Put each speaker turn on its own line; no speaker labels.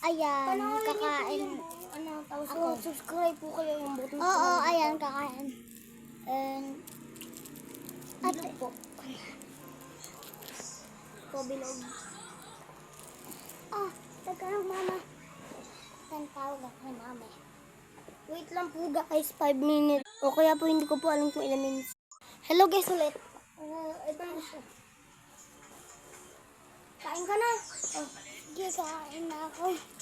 ayan, kakain.
Ako, subscribe po kayo yung button.
Oo, ayan, kakain. And, ate,
po. Bilog.
teka lang, mama. Tawag ako kay mama.
Wait lang po guys, 5 minutes. O kaya po hindi ko po alam kung ilang minutes. Hello guys ulit. Ito na siya. Kain ka na.
Sige, kakain na ako.